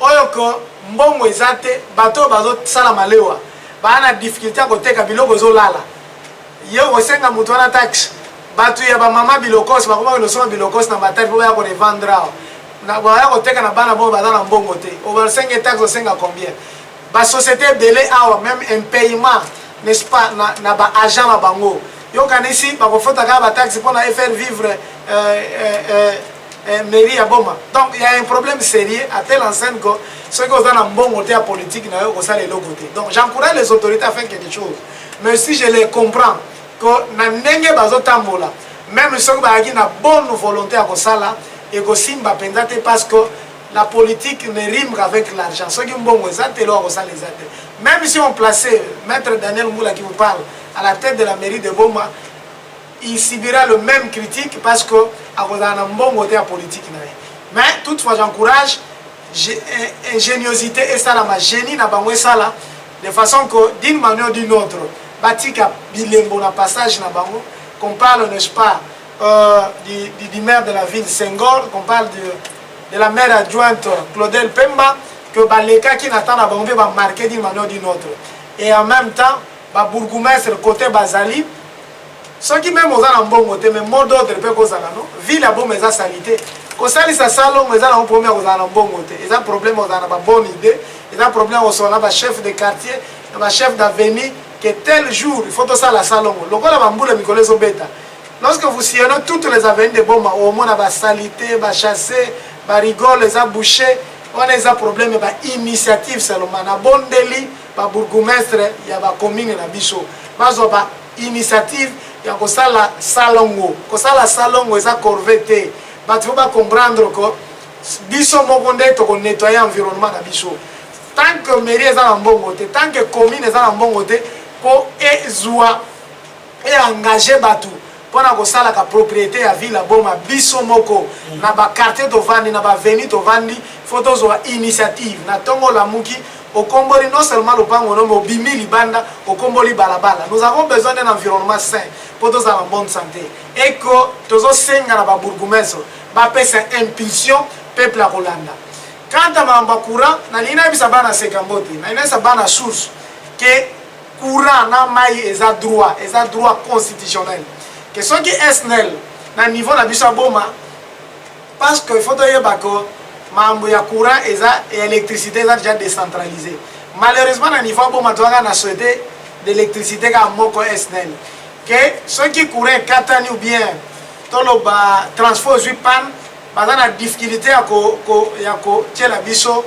Speaker 2: oyo ko mbongo ezate bato bazo sala malewa bana difficulté à côté biloko zolala ye osenga mutu wana taxe batu ya ba mama bilokos ba koma loso bilokos na batari po ya ko revendre na ba ya koteka na bana bo bazana mbongo te o ba senga taxe osenga combien ba société belé awa même un paiement n'est-ce pas na ba agent na bango yo kanisi ba ko fota ka ba taxe pour na faire vivre mairie ya Boma. Donc il y a un problème sérieux à telle enseigne que ceux qui ont un bon côté politique n'ont pas ça les deux côtés. Donc j'encourage les autorités à faire quelque chose. Mais si je les comprends que na ndenge bazo tambola même ceux qui ont une bonne volonté à ça et aussi parce que la politique ne rime qu'avec l'argent. Ceux qui ont bon même si on plaçait Maître Daniel Moula qui vous parle à la tête de la mairie de Boma, il subira le même critique parce que à cause d'un bon côté à politique. Mais toutefois j'encourage ingéniosité et ça la génie na bango ça là de façon que d'une manière ou d'une autre batika bilembo na passage na bango qu'on parle n'est-ce pas du maire de la ville Senghor, qu'on parle de la maire adjointe Claudel Pemba, que les cas qui n'attendent à Bangé va marquer d'une manière ou d'une autre. Et en même temps, le bourgmestre côté Bazali, ceux qui même aux en bon côté, mais mot d'autre peut causer la non, ville à bon mais à salité. Quand ça les salon, mais à un premier aux en bon côté. Ils ont problème aux en a bonne idée, ils ont problème aux en a chef de quartier, un chef d'avenue, que tel jour il faut tout ça la salon. Le quoi la bamboule Nicolas Obeta. Lorsque vous sillonnez toutes les avenues de Boma, au moins la salité, la chassé, la rigole, les abouchés, on a des problèmes, des initiatives seulement. Na bon délit, le bourgmestre, il y a la commune na biso. Parce que initiative, il y a ça la salongo. Que ça la salongo, ça corvette. Il faut pas comprendre que biso mokonde to nettoyer l'environnement na biso. Tant que mairie est en bon côté, tant que commune est en bon côté, pour ezoa et engager batou. Pour la propriété à ville, biso moko, na ba quartier to vandi, na ba avenue to vandi, photos ou initiative, na tongo la muki, au Combori non seulement le pango, mais au bimi libanda, au Combori balabala. Nous avons besoin d'un environnement sain pour tous en bonne santé. Et que tous ces signes na ba bourgmestre, ba pesa impulsion peuple à Rolanda. Quand on a un courant, na lina bisa bana sekambote, na lina bisa bana source que courant na mai est droit constitutionnel. Que ceux qui SNEL, na niveau na biso Boma, parce qu'il faut dire que mambo ya courant et électricité est déjà décentralisé. Malheureusement, na niveau Boma, tu as souhaité d'électricité à moko SNEL. Que ceux qui courent 4 ans ou bien, tout le transport 8 panne, parce que la difficulté à tirer la biso,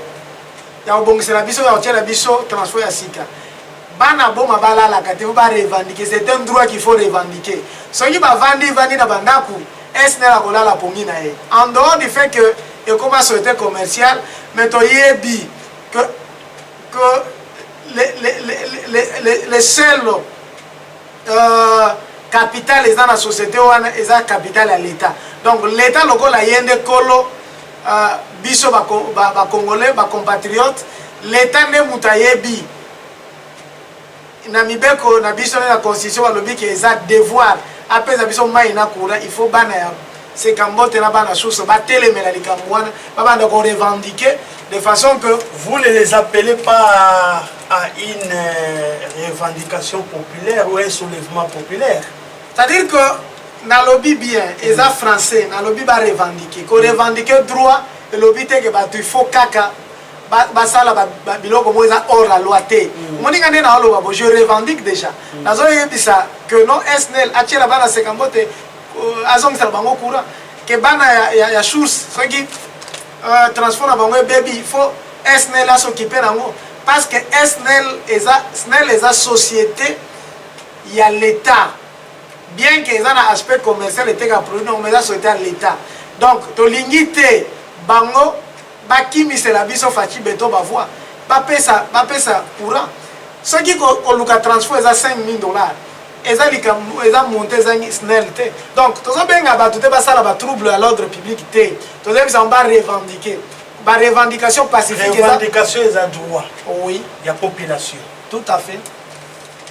Speaker 2: ya obongisa la biso, ya tirer la biso, transport ya sika. Bana Boma bala la kate, faut pas revendiquer, c'est un droit qu'il faut revendiquer. Ceux qui va vendre na bandaku, est-ce la kola la pomina e. En dehors du fait que il commence à être commercial, mais to yebi que les seuls capital est dans la société ou est capital à l'État. Donc l'État local a yende kolo biso ba congolais ba compatriotes, l'État ne mutayebi na mibeko na biso na constitution ba lobi ke za devoir après za biso mai na courant il faut bana ya c'est kambote na bana source ba telemela likamwana ba bana ko revendiquer de façon que
Speaker 1: vous ne les appelez pas à une revendication populaire ou un soulèvement populaire.
Speaker 2: C'est-à-dire que na lobby bien et ça français na lobby ba revendiquer ko revendiquer droit et lobby te que ba il faut kaka basala biloko moza hors la loi té moninga ne na oloba bo je revendique déjà nazo yebisa que non SNEL atiela bana sekambote azongisa bango courant que bana ya source ce qui transforme bango baby il faut SNEL à s'occuper nango parce que SNEL est la société il y a l'état bien que ça na aspect commercial était ka produit mais la société à l'état donc to lingité bango bakimi c'est la biso fachi beto ba voix ba pesa courant ce qui ko luka transfert za $5 000 eza monté za SNEL té donc tozo benga ba tout ba sala ba trouble à l'ordre public té tozo bisa on va revendiquer ba revendication pacifique
Speaker 1: revendication est un droit
Speaker 2: oui
Speaker 1: il y a population
Speaker 2: tout à fait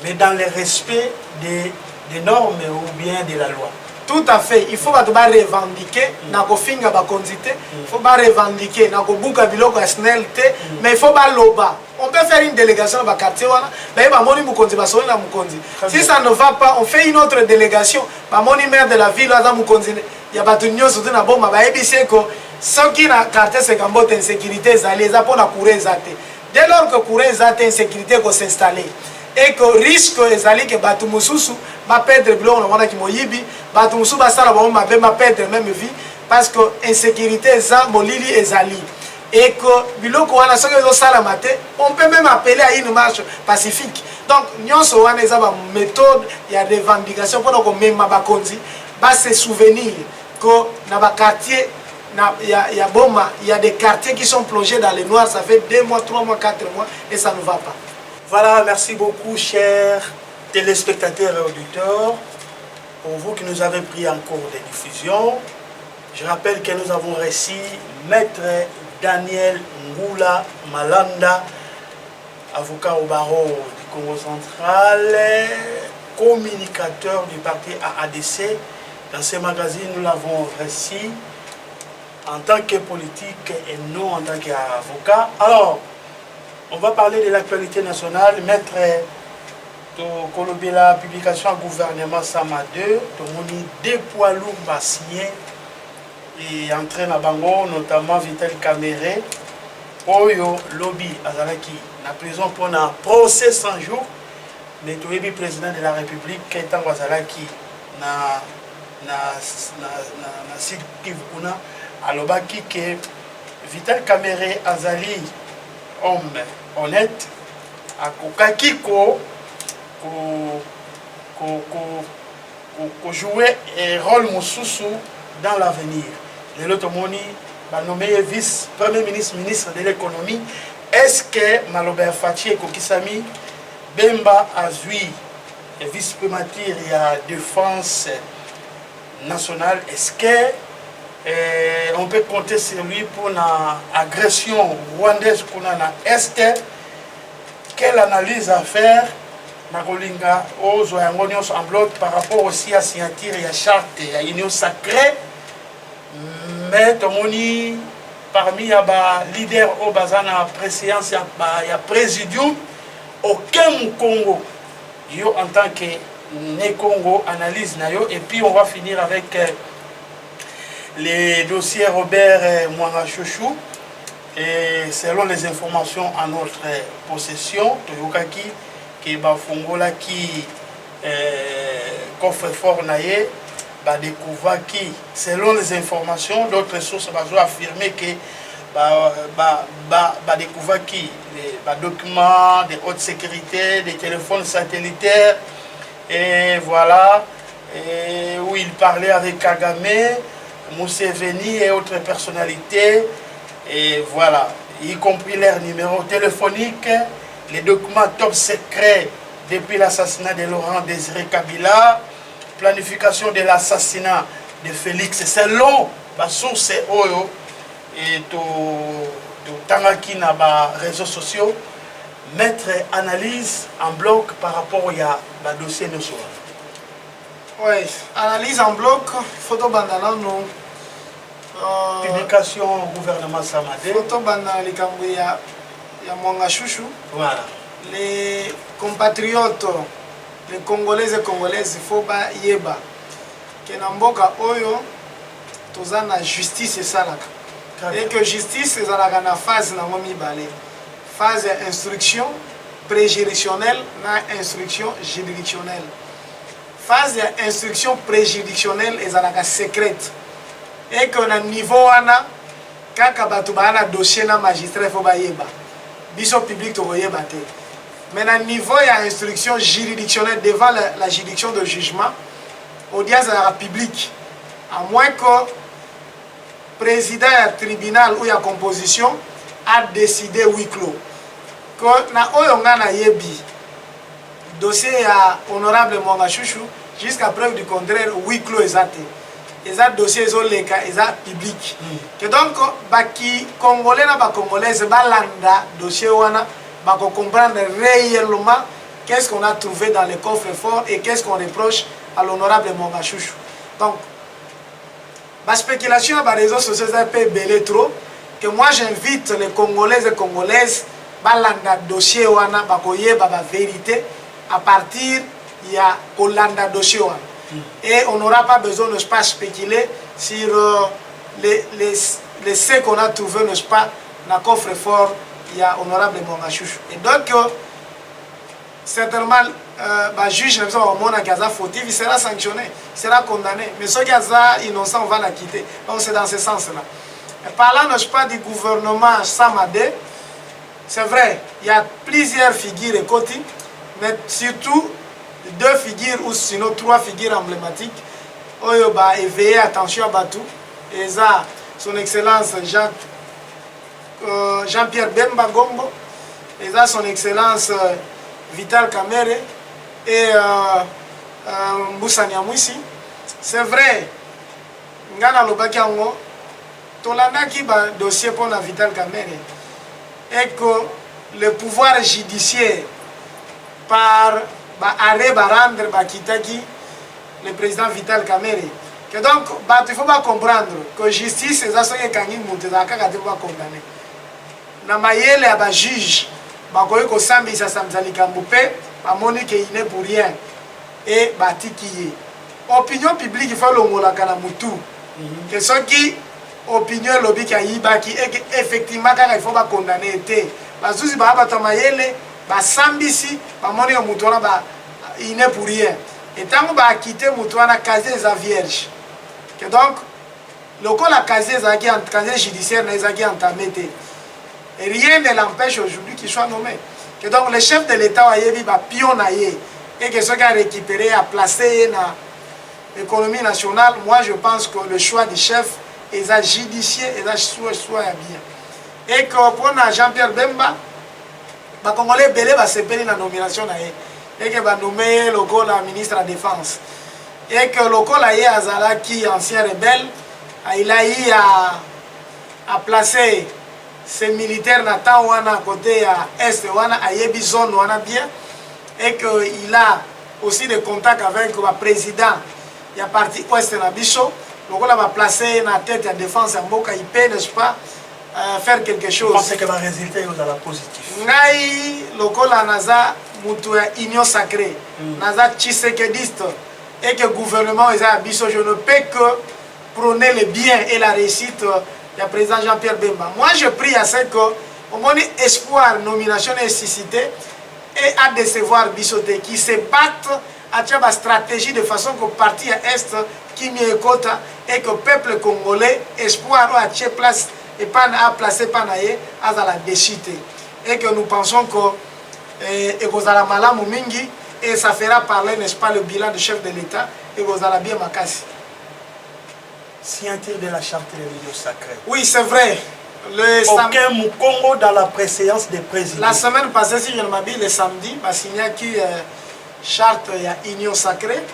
Speaker 1: mais dans le respect des normes ou bien de la loi.
Speaker 2: Tout à fait, il faut revendiquer, na ko finga ba konzité, il faut revendiquer, na ko buka biloko SNEL té, mais il faut pas loba. On peut faire une délégation dans le quartier, mais ba moni mukonzi ba soli na mukonzi. Si ça ne va pas, on fait une autre délégation, ba moni maire de la ville za mukonzi, ya ba tunyo surtout na bomba ba ebise ko ceux qui na quartier Sekambote insécurité ezali za pona courir ezate. Dès lors que courir ezate insécurité ko s'installer. Et que risque ezali que batu mususu ba perdre biloko na wana ki moyibi batu mususu ba sala ba ma ba perdre même vie parce que insécurité za molili ezali et que biloko wana soki ezo sala maté on peut même appeler à une marche pacifique donc nyonso wana eza ba méthode ya revendication pour ko mema ba konzi va se souvenir que dans le quartier, il y a des quartiers qui sont plongés dans le noir, ça fait 2 mois, 3 mois, 4 mois, et ça ne va pas.
Speaker 1: Voilà, merci beaucoup, chers téléspectateurs et auditeurs, pour vous qui nous avez pris en cours de diffusion. Je rappelle que nous avons reçu Maître Daniel Ngoula Malanda, avocat au barreau du Congo central, communicateur du parti AADC. Dans ce magazine, nous l'avons reçu en tant que politique et non en tant qu'avocat. Alors, on va parler de l'actualité nationale. Maître la publication du gouvernement Sama 2, deux poids lourds signés et entraîne à Bango, notamment Vital Kamere, Oyo Lobby Azalaki, la prison pour un procès 100 jours, mais tout le président de la République, Ketan Azalaki, na site Kivuna, alobaki que Vital Kamere Azali, homme honnête, a kokakiko ko jouer un rôle mosusu dans l'avenir. Le Lotomoni va nommer vice-premier ministre, ministre de l'économie. Est-ce que Malobert Fachi et Kokisami Bemba Azui, vice-primature et à défense nationale, est-ce que on peut compter sur lui pour l'agression rwandaise qu'on a dans l'Est? Quelle analyse à faire Nagolinga aux Oyangonios en bloc par rapport aussi à signature et à charte et à union sacrée? Mais Tomoni, parmi les leaders au Bazana préséance, il y a présidium, aucun Congo. Yo en tant que né Congo analyse nayo, et puis on va finir avec les dossiers Robert Mwangachouchou. Et selon les informations en notre possession, Toyokaki, qui Bafongola qui coffre fort naye, découvert qui, selon les informations, d'autres sources ont affirmé que découvert qui, des documents de haute sécurité, des téléphones satellitaires, et voilà, et où il parlait avec Kagame, Museveni et autres personnalités, et voilà, y compris leur numéro téléphonique, les documents top secrets depuis l'assassinat de Laurent Désiré Kabila, planification de l'assassinat de Félix, selon la source Oyo et tout Tangaki na ba réseaux sociaux, mettre analyse en bloc par rapport à dossier de soi.
Speaker 2: Oui, analyse en bloc, photo bandana non.
Speaker 1: Publication gouvernement Samadé.
Speaker 2: Photo bandana likambu ya Mwangachouchou.
Speaker 1: Voilà.
Speaker 2: Les compatriotes, les Congolais et Congolaises, il faut ba yeba que na mboka oyo toza na justice esalaka. Et que justice ezalaka na phase na ngomi balé. Phase instruction préjuridictionnelle na instruction juridictionnelle. Phase instruction préjuridictionnelle ezalaka secrète. Et que na niveau wana kaka batu ba na dossier na magistrat faut ba yeba. Biso public to yeba te. Mais à niveau de l'instruction juridictionnelle devant la juridiction de jugement, audience publique, à moins que le président du tribunal ou la composition a décidé huis clos. Que na oyongana yebi dossier à honorable Mwangachouchou jusqu'à preuve du contraire huis clos exacté. Et ça dossier zoleka et ça public. Que donc baki congolais na ba congolaise balanda dossier wana pour comprendre réellement qu'est-ce qu'on a trouvé dans les coffres forts et qu'est-ce qu'on reproche à l'honorable Mwangachouchou. Donc, la spéculation à les réseaux sociaux est un peu belé trop, que moi j'invite les Congolais et Congolaises à landa dossier wana bakoye baba vérité à partir il y a Olanda dossier wana. Et on n'aura pas besoin de pas spéculer sur les faits qu'on a trouvé, n'est-ce pas, dans le coffre fort. Il y a honorable Mwangachouchou. Et donc, certainement, le juge fautif, il sera sanctionné, il sera condamné. Mais ceux qui sont innocents, on va la quitter. Donc, c'est dans ce sens-là. Parlant, n'est-ce pas, du gouvernement Samadé, c'est vrai, il y a plusieurs figures écoutiques, mais surtout 2 figures ou sinon 3 figures emblématiques oyo ba éveiller attention à Batou et ça son excellence Jean-Pierre Bemba Gombo et ça son excellence Vital Kamerhe et Mbusa Nyamwisi. C'est vrai ngana lobaki yango tolandaki ba dossier pour la Vital Kamerhe et que le pouvoir judiciaire par arrêt rendre kitaki le président Vital Kamerhe. Que donc, il faut pas comprendre que justice, c'est ça qui kangi mutu za kaka te pas condamner. Na mayele ya ba juge, ba koyi ko sambi sa samzali kambupe, ba moni que il n'est pour rien et ba tikiye. Opinion publique il faut le mola kana mutu. Que ce qui opinion lobby ka yibaki et effectivement kaka il faut pas condamner te. Ba zuzi ba ba mayele, ba sambisi, ba moni o mutu na ba il n'est pour rien. Et tant que va quitter Moutouana, casier est vierge. Que donc, le cas la casier judiciaire n'est entamé. Et rien ne l'empêche aujourd'hui qu'il soit nommé. Que donc, le chef de l'État a eu un pion et que ce qui a récupéré, a placé dans l'économie nationale. Moi, je pense que le choix du chef est judiciaire et soit bien. Et que pour Jean-Pierre Bemba, les Congolais belé va se payer la nomination. Et que va nommer le Gola ministre de la Défense. Et que le Gola Azala, qui est ancien rebelle, il a eu à placer ses militaires à côté à Est, à Yebi zone bien. Et qu'il a aussi des contacts avec le président. Il y a parti Ouest na Bicho. Le Gola va placer la tête de la défense en Boka, il peut, n'est-ce pas, faire quelque chose.
Speaker 1: Je pense que le résultat est positif.
Speaker 2: Ngai, le Gola Naza, Moutoua union sacrée, naza Tshisekediste et que le gouvernement est à Bisso, je ne peux que prôner le bien et la réussite du président Jean-Pierre Bemba. Moi je prie à ce que au moins espoir nomination est suscité et à décevoir Bissoté qui se battent à la stratégie de façon que le parti à Est qui m'y écoute et que le peuple congolais espoir à la place et pas à placer Panaye à la déchité et que nous pensons que et Gozala Malamu Mingi et ça fera parler, n'est-ce pas, le bilan du chef de l'État et Gozala bien Makasi.
Speaker 1: Signature de la charte de l'union sacrée.
Speaker 2: Oui, c'est vrai.
Speaker 1: Aucun Mukongo dans la préséance des présidents.
Speaker 2: La semaine passée, si je ne m'abuse, le samedi, ma signé qui charte il y a union sacrée.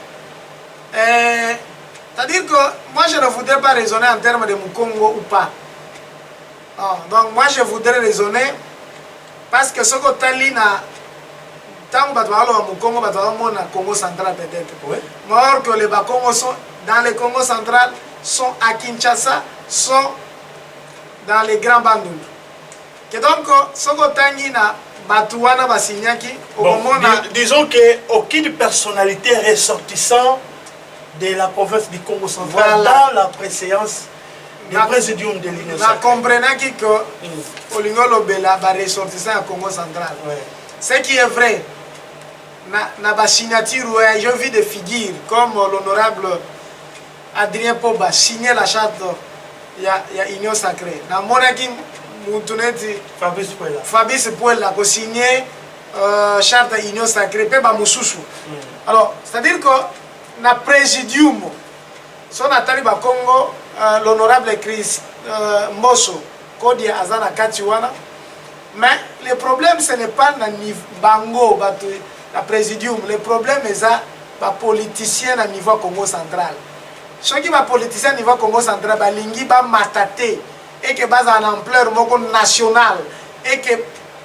Speaker 2: C'est-à-dire que moi je ne voudrais pas raisonner en termes de Mukongo ou pas. Non, donc moi je voudrais raisonner parce que ce que tu as tant que tu Congo central peut-être. Oui. Or que les Bakongo sont dans le Congo central, sont à Kinshasa, sont dans les grands bandouls. Que donc, ce que tu as Batouana Basignaki,
Speaker 1: disons qu'aucune personnalité ressortissant de la province du Congo central dans la préséance du présidium de l'Union sacrée.
Speaker 2: Je comprends que Olingo Lobela va ressortissant au Congo central. Oui. Ce qui est vrai, dans la signature, j'ai vu des figures comme l'honorable Adrien Poba signer la charte de l'Union sacrée. Dans mon équipe, Fabrice Puella a signé la charte de l'Union sacrée. Alors, c'est-à-dire que dans le présidium, son atali ba Congo, l'honorable Chris Mosso, Kodi Azana Katiwana. Mais le problème, ce n'est pas dans le Bango, la présidium. Le problème est ça, les politiciens au niveau Congo central. Ceux qui sont politiciens au niveau Congo central, ils sont matatés et qui sont en ampleur nationale. Et que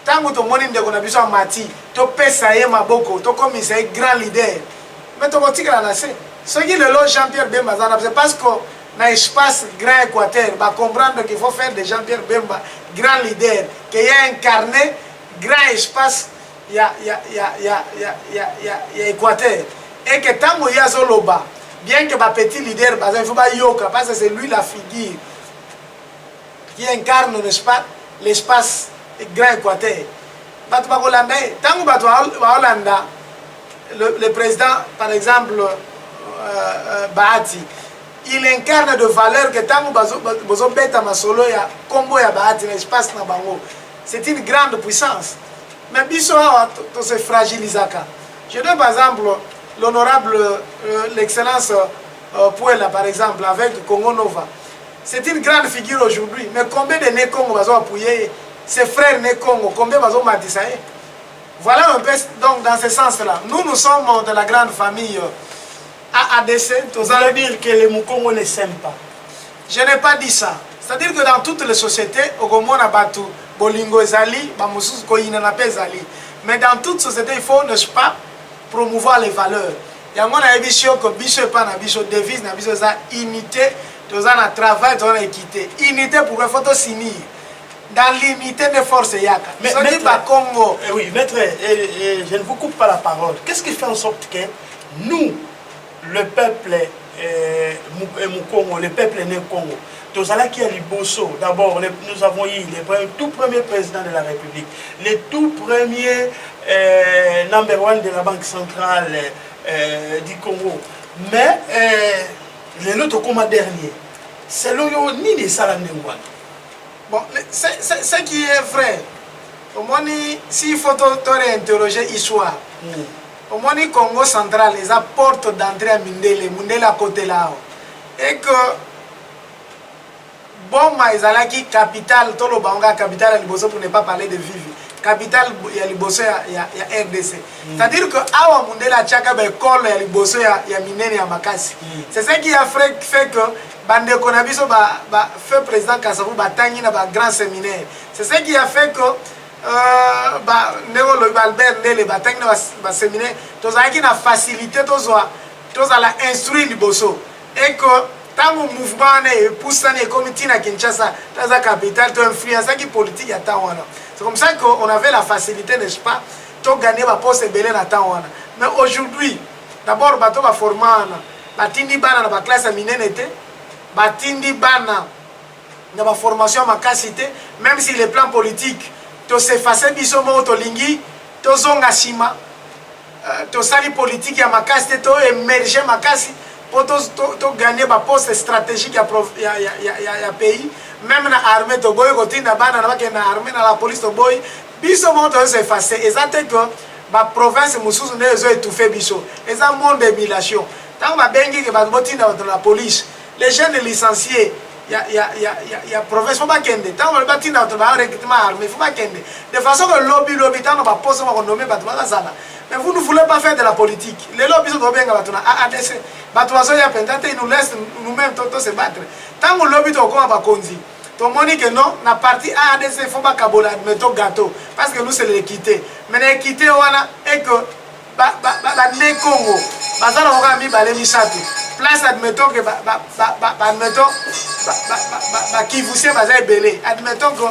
Speaker 2: tant que tu as un mati, tu peux essayer ma boko, tu comme un grand leader. Mais tu vas te dire, ceux qui le Jean-Pierre Bemba, c'est parce que dans l'espace Grand Équateur, ils comprendre qu'il faut faire de Jean-Pierre Bemba grand leader, qu'il y a incarné grand espace, il y a Équateur. Et que tant qu'il y a Zoloba, bien que le petit leader, il ne faut pas yoka, parce que c'est lui la figure qui incarne l'espace Grand Équateur. Tant que le président, par exemple, Bahati, il incarne de valeurs que tant que vous bêta masolo ya combo ya Bahati l'espace na bango. C'est une grande puissance. Mais biso to se fragilise. Je donne par exemple l'honorable l'excellence Pouella par exemple, avec Congo Nova. C'est une grande figure aujourd'hui. Mais combien de Né-Congo va appuyer ses frères Né-Congo, combien va Matisaye? Voilà un peu donc dans ce sens-là. Nous sommes de la grande famille AADC.
Speaker 1: Vous allez dire que les Mukongo ne s'aiment pas.
Speaker 2: Je n'ai pas dit ça. C'est-à-dire que dans toutes les sociétés, Bolingo Ezali, mais dans toute société, il faut, n'est-ce pas, promouvoir les valeurs. Il y a une vision que biso pas na biso devise na biso ça unité, tous en travail, tous en équité. Unité pour faire photo signer. Dans l'unité de force yaka.
Speaker 1: Mais
Speaker 2: maître, Congo.
Speaker 1: Oui, maître, je ne vous coupe pas la parole. Qu'est-ce qui fait en sorte que nous, le peuple Mukongo, le peuple né Congo, Tozalaki Aliboso, d'abord, nous avons eu le tout premier président de la République, le tout premier number one de la Banque centrale du Congo. Mais le autre comme dernier, c'est le ni de Salamengouane.
Speaker 2: Bon, ce qui est vrai, au moins, s'il faut interroger l'histoire, au moins, Congo central, les portes d'entrée à Mindele, Mindele à côté là. Et que, bon, Maïzalaki, capitale, tout le Banga, capitale à Liboso pour ne pas parler de Vivi. Capitale, il y a Liboso, il y a RDC. C'est-à-dire que, Awa Mindele a Tchaka, école, il y a Liboso, il y a Minene, il y a Makasi. C'est ça qui a fait que, Bande Konabiso, fait président Kassavou, Tangi, na grand séminaire. C'est ça qui a fait que, Albert Ndele, Tangi, na séminaire, tous qui na facilité, tous la instruire Liboso. Et que, tant que le mouvement est poussé, comme Tina Kinshasa, dans la capitale, tu influences qui politique à Tawana. C'est comme ça qu'on avait la facilité, n'est-ce pas, de gagner ma poste et belé à Tawana. Mais aujourd'hui, d'abord, tu vas former, tu vas dans la classe à Minenete. Batindi bana na ba formation makasité, même si les plans politiques to s'effacer biso mo to lingi to zonga sima to sali politique ya makasité to émerger makasi pour to gagner ba poste stratégique ya pays, même na armée to boy kotinda bana na ba na armée na la police to boy biso mo to s'effacer exactement que ba province mususu ne zo étouffer biso eza monde d'émulation tant ba bengi que ba botinda dans la police. Les jeunes licenciés, il y a province, il ne faut pas kende. Tant que le bâtiment est recrutement armé, il ne faut pas kende. De façon que le lobby, tant qu'on va poser un renommé, mais vous ne voulez pas faire de la politique. Les lobbies sont bien à ADC. Ils nous laissent nous-mêmes se battre. Tant que le lobby est au coin, on va conduire. Tout le monde dit que non, la partie ADC, il ne faut pas caboler, mettons gâteau. Parce que nous, c'est l'équité. Mais l'équité, on a, et que, les Congo, place admettons que Kivoussé va être belé, admettons que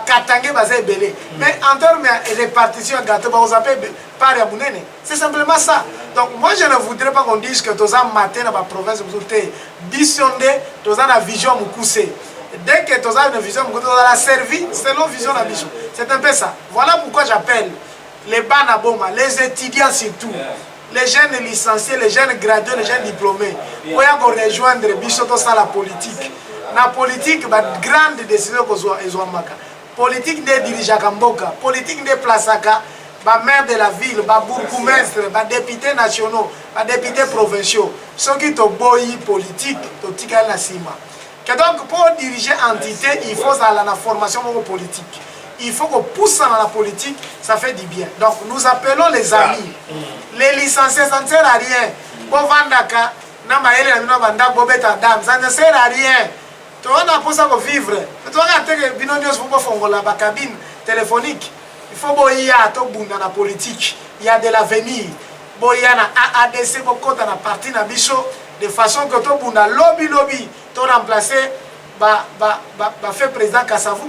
Speaker 2: Katangé va être belé. Mais en termes de répartition à gâteau, vous appelez par Yabounene. C'est simplement ça. Donc moi je ne voudrais pas qu'on dise que tous en matin dans la province de Bissondé, tous en la vision Moukoussé. Dès que tous en une vision Moukoussé, tous en la servi, c'est leur vision la vision. C'est un peu ça. Voilà pourquoi j'appelle les Banaboma, les étudiants surtout. Les jeunes licenciés, les jeunes gradués, les jeunes diplômés, pour rejoindre la politique. La politique, la grande décision que nous avons. Politique des dirigeants Kamboka, politique des Plasaka, la maire de la ville, la bourgmestre, les députés nationaux, les députés provinciaux. Ceux qui ont boyi politique, ils ont la cima. Donc, pour diriger entité, il faut la formation politique. Il faut qu'on pousse dans la politique, ça fait du bien. Donc nous appelons les amis, les licenciés, ça ne sert à rien. Bon Vandaka, ça ne sert à rien. Tu as pour ça vivre. Tu as la cabine téléphonique. Il faut dans la politique. Il y a de l'avenir. Il y a AADC dans la partie de façon que tu as lobby, tu as remplacé fait président Kassavou.